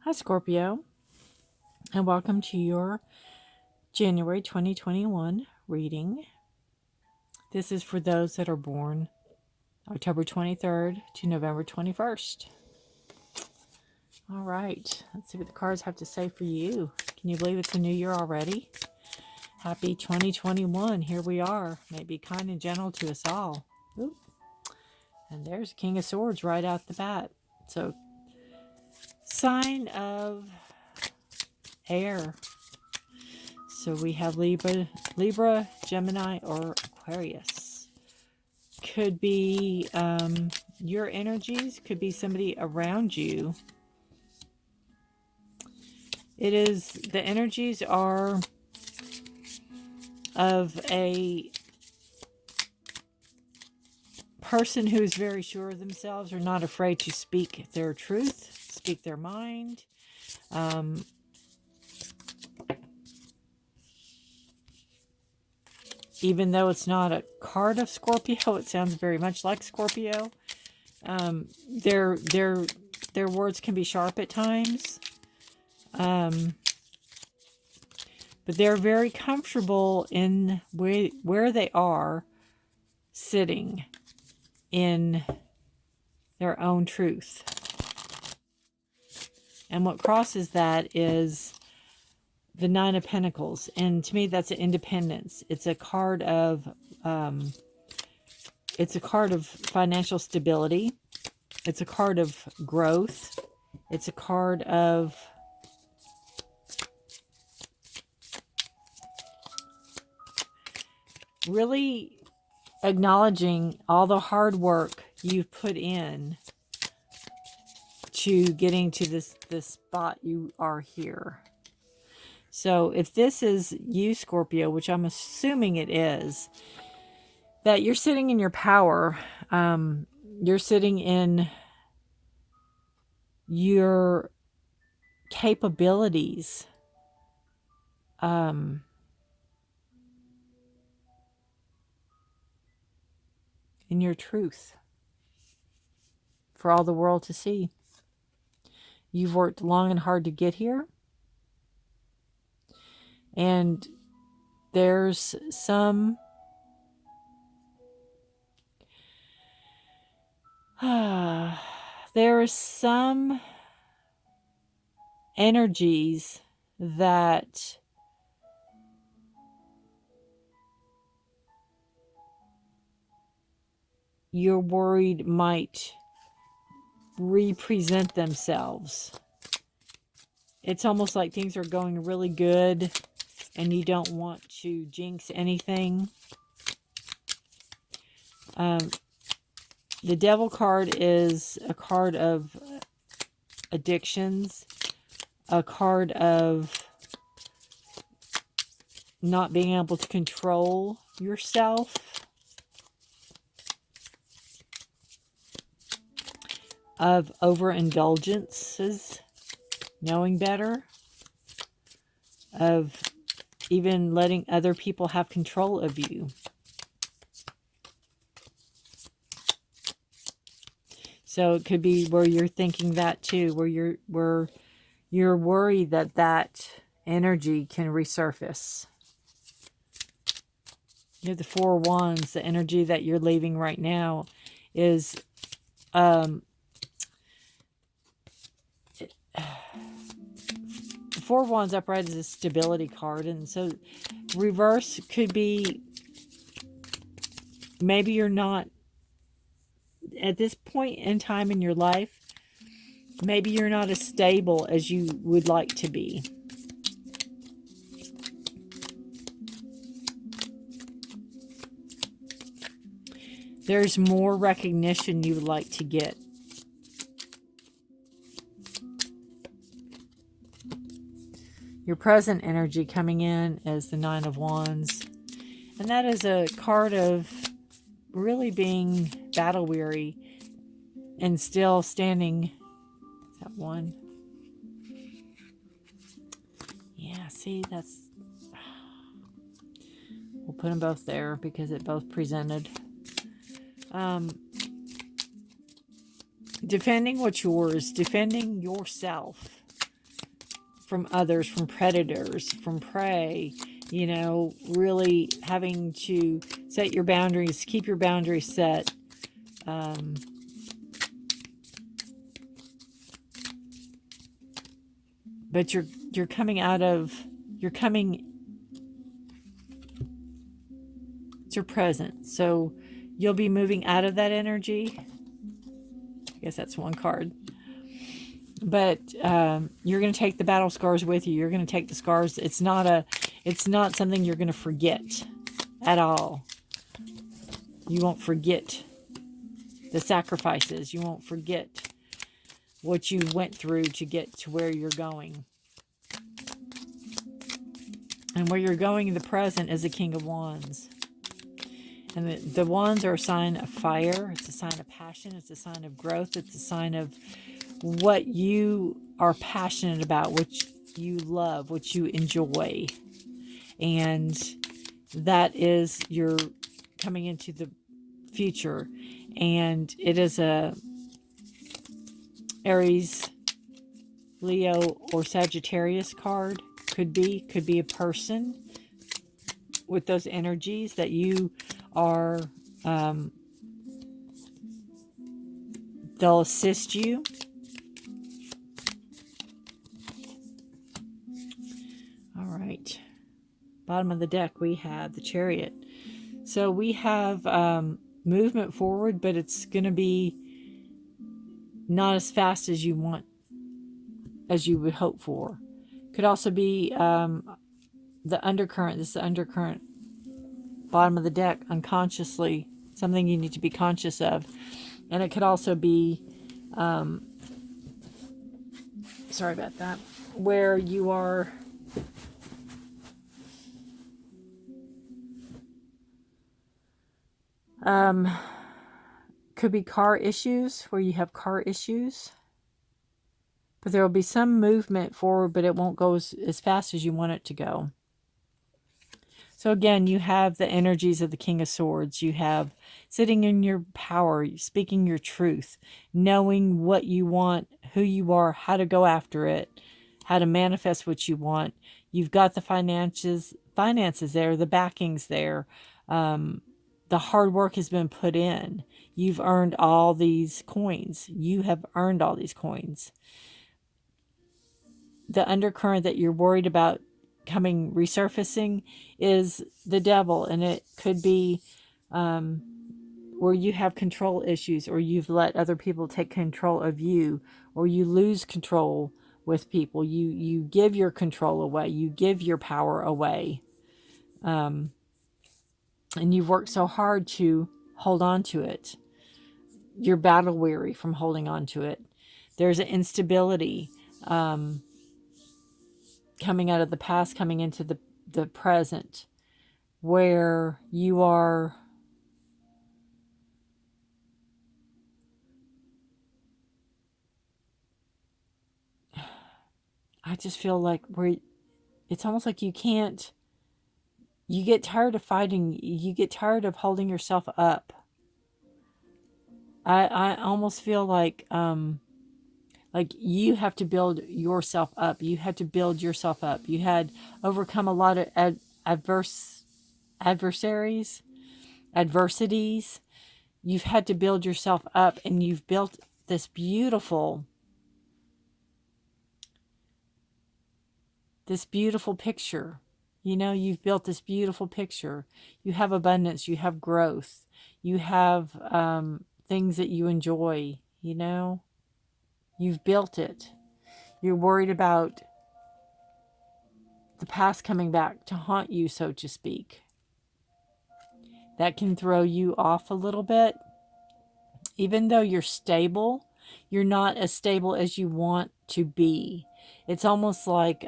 Hi, Scorpio, and welcome to your January 2021 reading. This is for those that are born October 23rd to November 21st. All right, let's see what the cards have to say for you. Can you believe it's a new year already? Happy 2021. Here we are. May it be kind and gentle to us all. Ooh. And there's King of Swords right out the bat. So, sign of air. So we have Libra, Gemini, or Aquarius. Could be your energies, could be somebody around you. The energies are of a person who is very sure of themselves, or not afraid to speak their truth, speak their mind. Even though it's not a card of Scorpio, it sounds very much like Scorpio. Their words can be sharp at times. But they're very comfortable in where they are sitting in their own truth. And what crosses that is the Nine of Pentacles, and to me that's an independence. It's a card of financial stability. It's a card of growth. It's a card of really acknowledging all the hard work you've put in to getting to this spot you are here. So if this is you, Scorpio, which I'm assuming it is, that you're sitting in your power, you're sitting in your capabilities, in your truth, for all the world to see. You've worked long and hard to get here. And there's some energies that you're worried might represent themselves. It's almost like things are going really good and you don't want to jinx anything. The Devil card is a card of addictions, a card of not being able to control yourself, of overindulgences, knowing better, of even letting other people have control of you. So it could be where you're thinking that too, where you're worried that energy can resurface. You have the Four of Wands. The energy that you're leaving right now is the Four of Wands upright is a stability card, and so reverse could be maybe you're not at this point in time in your life, maybe you're not as stable as you would like to be. There's more recognition you would like to get. Your present energy coming in is the Nine of Wands. And that is a card of really being battle weary and still standing. Is that one? Yeah, see, that's... We'll put them both there because it both presented. Defending what's yours, defending yourself. from others, from predators, from prey, you know, really having to set your boundaries, keep your boundaries set. But you're coming out of, it's your present. So you'll be moving out of that energy. I guess that's one card. But you're going to take the battle scars with you. You're going to take the scars. It's not something you're going to forget at all. You won't forget the sacrifices. You won't forget what you went through to get to where you're going. And where you're going in the present is the King of Wands. And the wands are a sign of fire. It's a sign of passion. It's a sign of growth. It's a sign of what you are passionate about, what you love, what you enjoy. And that is your coming into the future. And it is a Aries, Leo, or Sagittarius card. Could be a person with those energies that you are, they'll assist you. All right. Bottom of the deck, we have the Chariot. So we have movement forward, but it's going to be not as fast as you want, as you would hope for. Could also be the undercurrent. This is the undercurrent. Bottom of the deck, unconsciously, something you need to be conscious of. And it could also be, sorry about that, where you are could be car issues, where you have car issues. But there will be some movement forward, but it won't go as fast as you want it to go. So again, you have the energies of the King of Swords. You have sitting in your power, speaking your truth, knowing what you want, who you are, how to go after it, how to manifest what you want. You've got the finances there, the backings there. The hard work has been put in. You've earned all these coins. You have earned all these coins. The undercurrent that you're worried about resurfacing is the devil, and it could be where you have control issues, or you've let other people take control of you, or you lose control with people. You give your control away, you give your power away, and you've worked so hard to hold on to it. You're battle weary from holding on to it. There's an instability coming out of the past, coming into the present, where you are I just feel like it's almost like you get tired of fighting, you get tired of holding yourself up. I almost feel like you have to build yourself up. You had to build yourself up. You had overcome a lot of adversities. You've had to build yourself up, and you've built this beautiful picture. You know, you've built this beautiful picture. You have abundance. You have growth. You have things that you enjoy, you know. You've built it. You're worried about the past coming back to haunt you, so to speak. That can throw you off a little bit. Even though you're stable, you're not as stable as you want to be. It's almost like,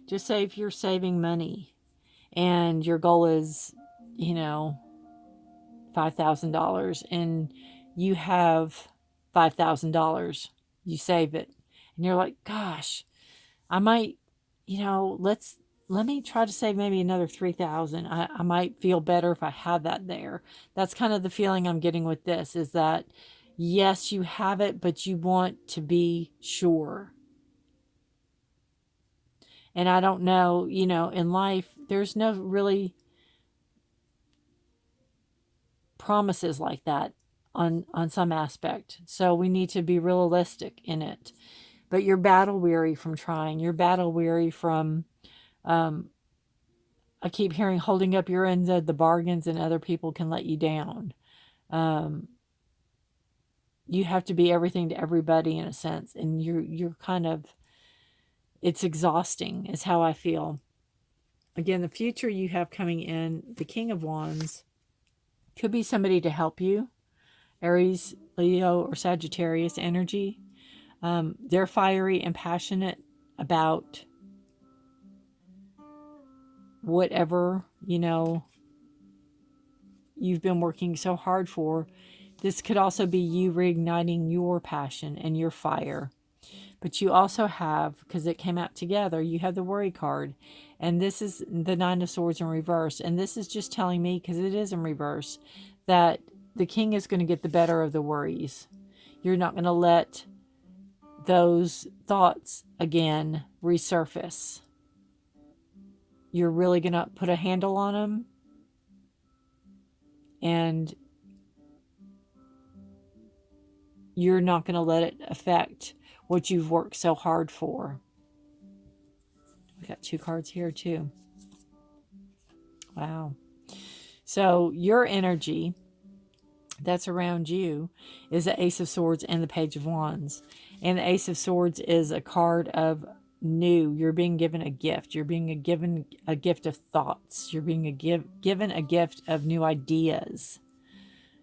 just say if you're saving money and your goal is, you know, $5,000, and you have $5,000, you save it, and you're like, gosh, I might, you know, let me try to save maybe another 3,000. I might feel better if I have that there. That's kind of the feeling I'm getting with this, is that yes, you have it, but you want to be sure. And I don't know, in life, there's no really promises like that on some aspect. So we need to be realistic in it. But you're battle weary from trying. You're battle weary from, I keep hearing, holding up your end of the bargains and other people can let you down. You have to be everything to everybody in a sense. And you're kind of, it's exhausting is how I feel. Again, the future you have coming in, the King of Wands, could be somebody to help you. Aries, Leo, or Sagittarius energy. They're fiery and passionate about whatever, you've been working so hard for. This could also be you reigniting your passion and your fire. But you also have, because it came out together, you have the worry card. And this is the Nine of Swords in reverse. And this is just telling me, because it is in reverse, that the king is going to get the better of the worries. You're not going to let those thoughts again resurface. You're really going to put a handle on them. And you're not going to let it affect what you've worked so hard for. We got 2 cards here too. Wow. So your energy that's around you is the Ace of Swords and the Page of Wands. And the Ace of Swords is a card of new. You're being given a gift. You're being given a gift of thoughts. You're being given a gift of new ideas.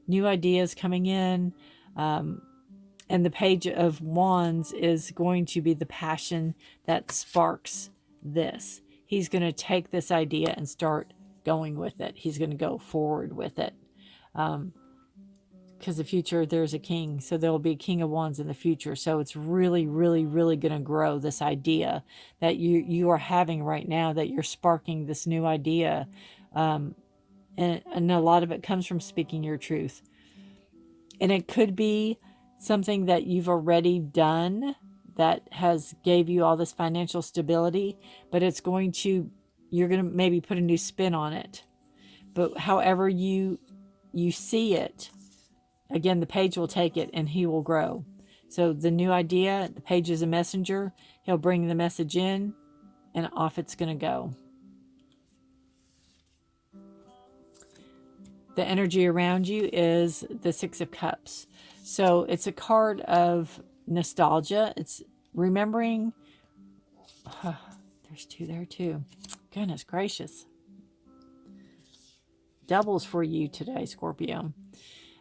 New ideas coming in. And the Page of Wands is going to be the passion that sparks this. He's going to take this idea and start going with it. He's going to go forward with it. Because the future, there's a king. So there will be a King of Wands in the future. So it's really, really, really going to grow, this idea that you are having right now, that you're sparking this new idea. And a lot of it comes from speaking your truth. And it could be something that you've already done that has gave you all this financial stability, but you're going to maybe put a new spin on it. But however you see it, again, the page will take it and he will grow. So the new idea, the page is a messenger. He'll bring the message in and off it's going to go. The energy around you is the Six of Cups. So it's a card of nostalgia. It's remembering. There's 2 there too. Goodness gracious. Doubles for you today, Scorpio.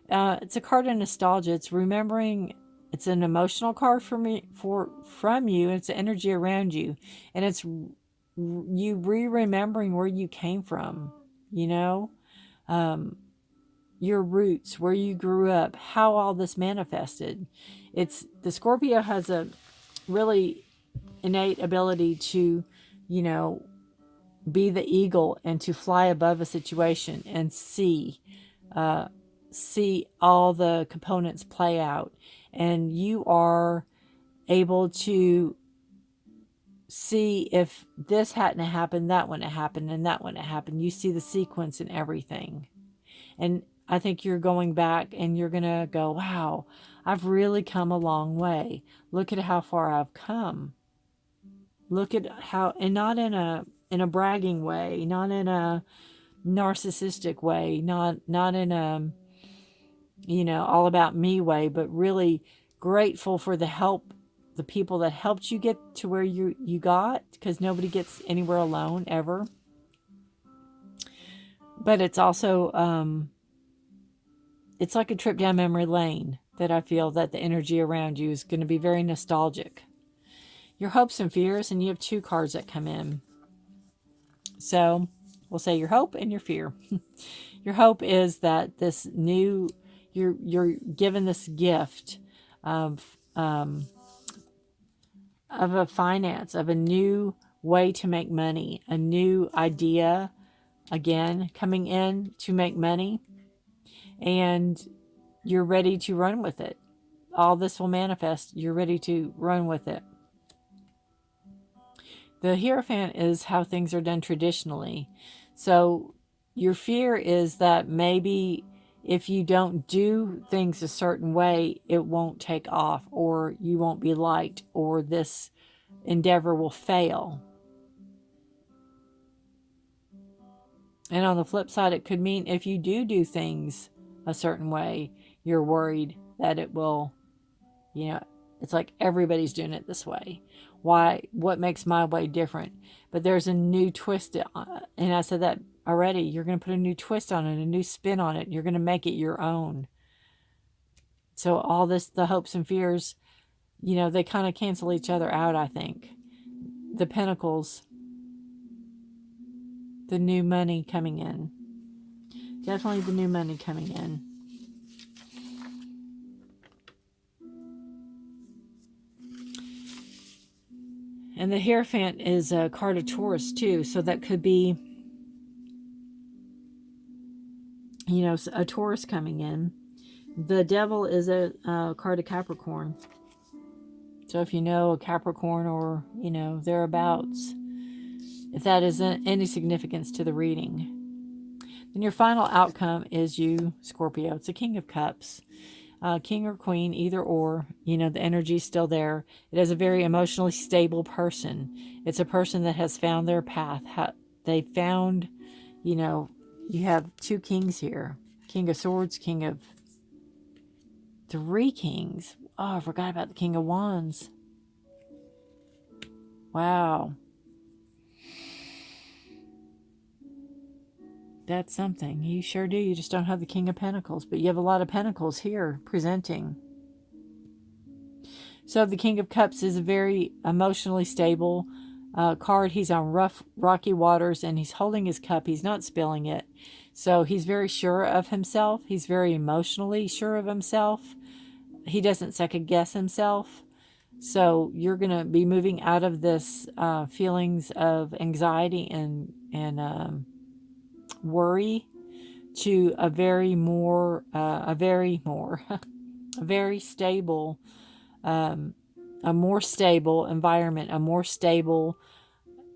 It's a card of nostalgia. It's remembering. It's an emotional card from you. It's the energy around you. And it's you remembering where you came from, your roots, where you grew up, how all this manifested. The Scorpio has a really innate ability to, be the eagle and to fly above a situation and see all the components play out. And you are able to see if this hadn't happened, that wouldn't have happened, and that wouldn't have happened. You see the sequence and everything. And I think you're going back and you're going to go, wow, I've really come a long way. Look at how far I've come. Look at how, and not in a bragging way, not in a narcissistic way, not in a, all about me way, but really grateful for the help, the people that helped you get to where you got, because nobody gets anywhere alone ever. But it's also, it's like a trip down memory lane that I feel that the energy around you is going to be very nostalgic. Your hopes and fears, and you have 2 cards that come in. So we'll say your hope and your fear. Your hope is that this new, you're given this gift of a finance, of a new way to make money, a new idea, again, coming in to make money. And you're ready to run with it. All this will manifest. You're ready to run with it. The Hierophant is how things are done traditionally. So your fear is that maybe if you don't do things a certain way, it won't take off, or you won't be liked, or this endeavor will fail. And on the flip side, it could mean if you do things a certain way, you're worried that it will, it's like everybody's doing it this way. Why? What makes my way different? But there's a new twist. And I said that already. You're going to put a new twist on it, a new spin on it. You're going to make it your own. So all this, the hopes and fears, they kind of cancel each other out, I think. The Pentacles, the new money coming in. Definitely the new money coming in. And the Hierophant is a card of Taurus too. So that could be, a Taurus coming in. The Devil is a card of Capricorn. So if you know a Capricorn or, thereabouts, if that isn't any significance to the reading, then your final outcome is you, Scorpio. It's a King of Cups. King or Queen, either or, the energy's still there. It is a very emotionally stable person. It's a person that has found their path. They found, you have two kings here. King of Swords, King of... Three kings. Oh, I forgot about the King of Wands. Wow. That's something. You sure do. You just don't have the King of Pentacles. But you have a lot of Pentacles here presenting. So the King of Cups is a very emotionally stable card. He's on rough, rocky waters, and he's holding his cup. He's not spilling it. So he's very sure of himself. He's very emotionally sure of himself. He doesn't second guess himself. So you're going to be moving out of this feelings of anxiety and worry to a very stable, a more stable environment, a more stable,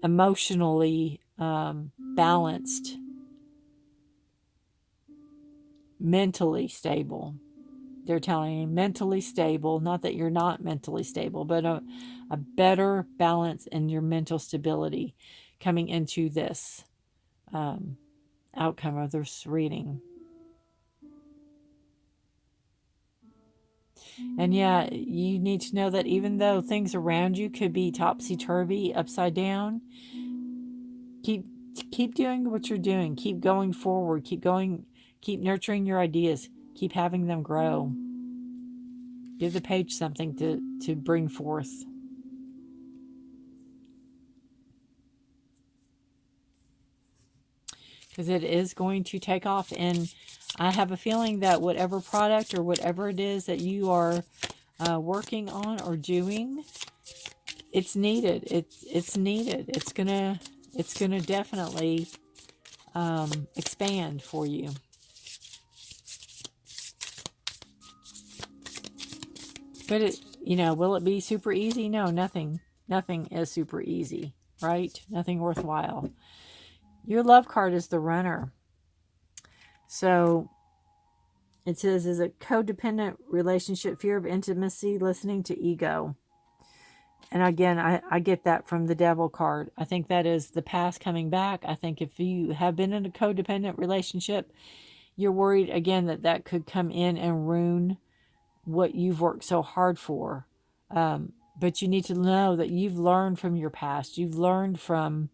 emotionally balanced, mentally stable. They're telling you mentally stable, not that you're not mentally stable, but a better balance in your mental stability coming into this outcome of this reading. And yeah, you need to know that even though things around you could be topsy-turvy, upside down, keep doing what you're doing. Keep going forward. Keep nurturing your ideas. Keep having them grow. Give the page something to bring forth. Because it is going to take off. And I have a feeling that whatever product or whatever it is that you are working on or doing, it's needed. It's needed. It's gonna definitely expand for you. But will it be super easy? No, nothing is super easy, right? Nothing worthwhile. Your love card is the Runner. So it says, is a codependent relationship, fear of intimacy, listening to ego. And again, I get that from the Devil card. I think that is the past coming back. I think if you have been in a codependent relationship, you're worried again that could come in and ruin what you've worked so hard for. But you need to know that you've learned from your past. You've learned from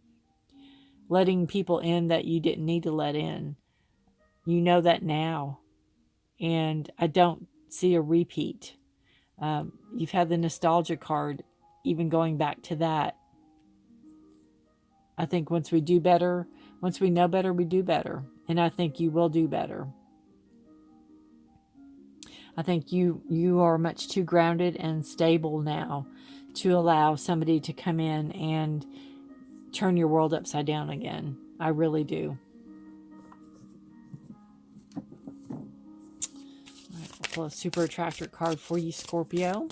letting people in that you didn't need to let in. You know that now. And I don't see a repeat. You've had the nostalgia card, even going back to that. I think once we know better, we do better. And I think you will do better. I think you are much too grounded and stable now to allow somebody to come in and turn your world upside down again. I really do. All right, we'll pull a Super Attractor card for you, Scorpio.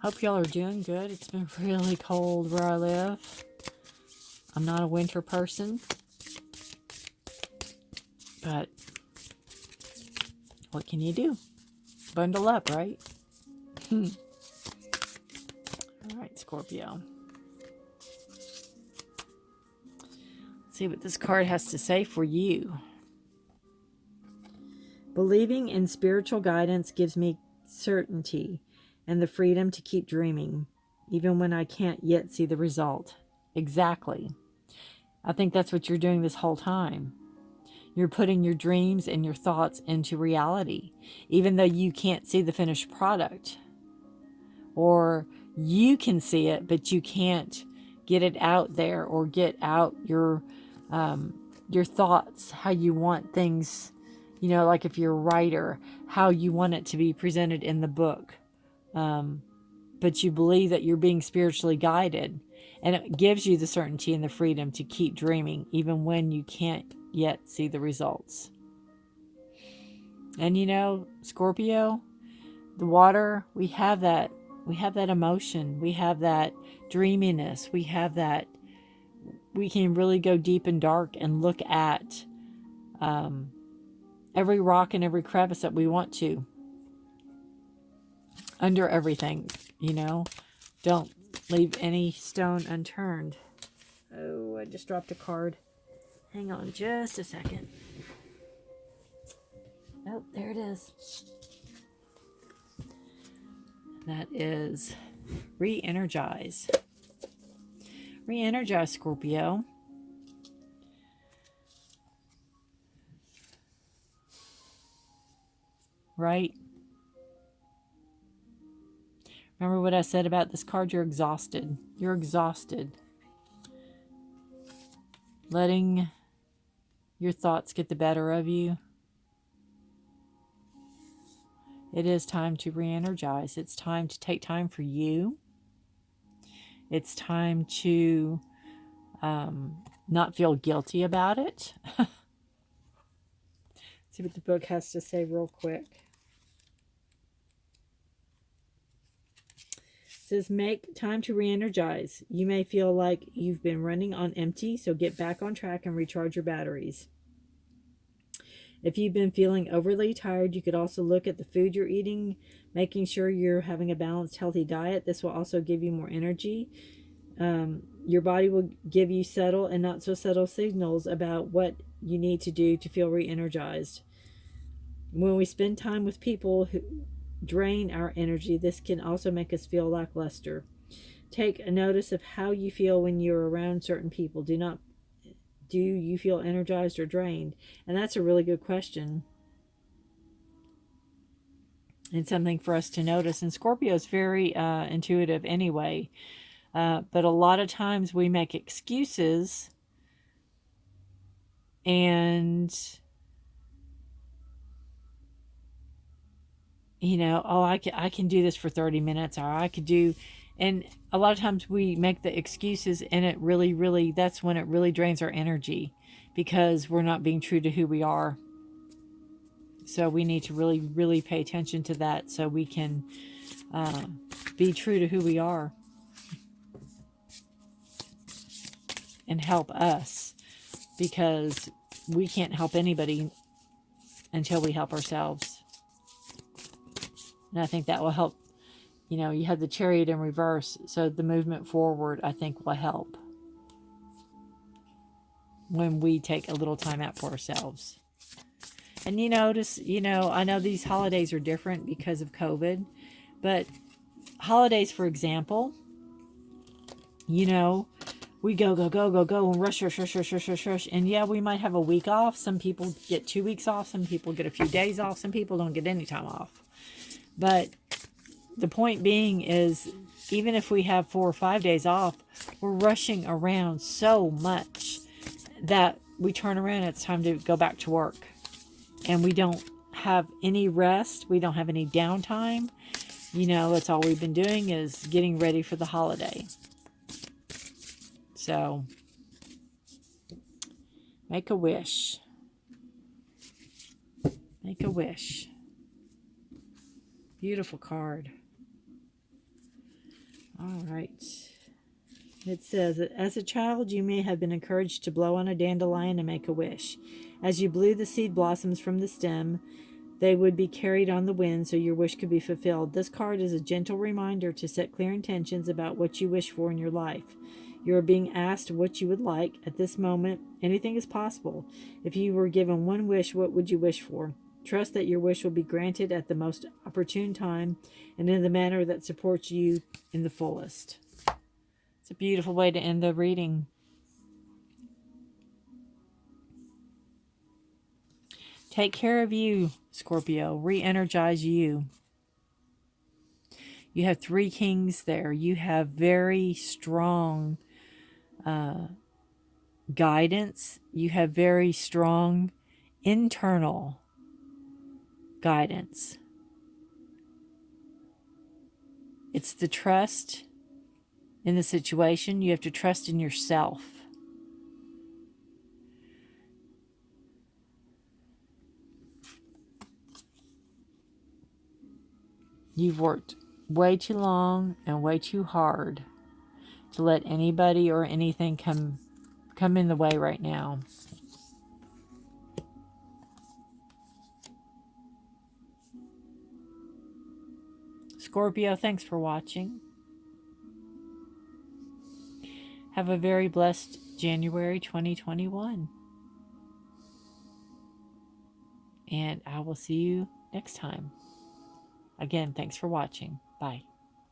Hope y'all are doing good. It's been really cold where I live. I'm not a winter person, but what can you do? Bundle up, right? All right, Scorpio. Let's see what this card has to say for you. Believing in spiritual guidance gives me certainty and the freedom to keep dreaming, even when I can't yet see the result. Exactly. I think that's what you're doing this whole time. You're putting your dreams and your thoughts into reality, even though you can't see the finished product. Or you can see it, but you can't get it out there or get out your thoughts, how you want things, you know, like if you're a writer, how you want it to be presented in the book. But you believe that you're being spiritually guided, and it gives you the certainty and the freedom to keep dreaming, even when you can't yet see the results. And you know, Scorpio, the water, we have that emotion, we have that dreaminess, we have that, we can really go deep and dark and look at every rock and every crevice that we want to, under everything, you know. Don't leave any stone unturned. Oh, I just dropped a card. Hang on just a second. Oh, there it is. That is re-energize. Re-energize, Scorpio. Right? Remember what I said about this card? You're exhausted. You're exhausted. Letting your thoughts get the better of you. It is time to re-energize. It's time to take time for you. It's time to not feel guilty about it. See what the book has to say real quick. It says, make time to re-energize. You may feel like you've been running on empty, so get back on track and recharge your batteries. If you've been feeling overly tired, you could also look at the food you're eating, making sure you're having a balanced, healthy diet. This will also give you more energy. Your body will give you subtle and not so subtle signals about what you need to do to feel re-energized. When we spend time with people who drain our energy, this can also make us feel lackluster. Take a notice of how you feel when you're around certain people. Do you feel energized or drained? And that's a really good question. And something for us to notice. And Scorpio is very intuitive anyway. But a lot of times we make excuses and, you know, oh, I can do this for 30 minutes, or I could do, and a lot of times we make the excuses, and it really, that's when it really drains our energy, because we're not being true to who we are. So we need to really pay attention to that, so we can be true to who we are and help us, because we can't help anybody until we help ourselves. And I think that will help. You know, you have the Chariot in reverse, so the movement forward, I think, will help when we take a little time out for ourselves. And you notice, you know, I know these holidays are different because of COVID, but holidays, for example, you know, we go and rush. And yeah, we might have a week off. Some people get 2 weeks off. Some people get a few days off. Some people don't get any time off. But the point being is, even if we have 4 or 5 days off, we're rushing around so much that we turn around, it's time to go back to work. And we don't have any rest. We don't have any downtime. You know, that's all we've been doing is getting ready for the holiday. So, make a wish. Make a wish. Beautiful card. All right. It says, as a child, you may have been encouraged to blow on a dandelion and make a wish. As you blew the seed blossoms from the stem, they would be carried on the wind so your wish could be fulfilled. This card is a gentle reminder to set clear intentions about what you wish for in your life. You are being asked what you would like. At this moment, anything is possible. If you were given one wish, what would you wish for? Trust that your wish will be granted at the most opportune time and in the manner that supports you in the fullest. It's a beautiful way to end the reading. Take care of you, Scorpio. Re-energize you. You have 3 kings there. You have very strong guidance. You have very strong internal guidance. It's the trust in the situation. You have to trust in yourself. You've worked way too long and way too hard to let anybody or anything come in the way right now. Scorpio, thanks for watching. Have a very blessed January 2021. And I will see you next time. Again, thanks for watching. Bye.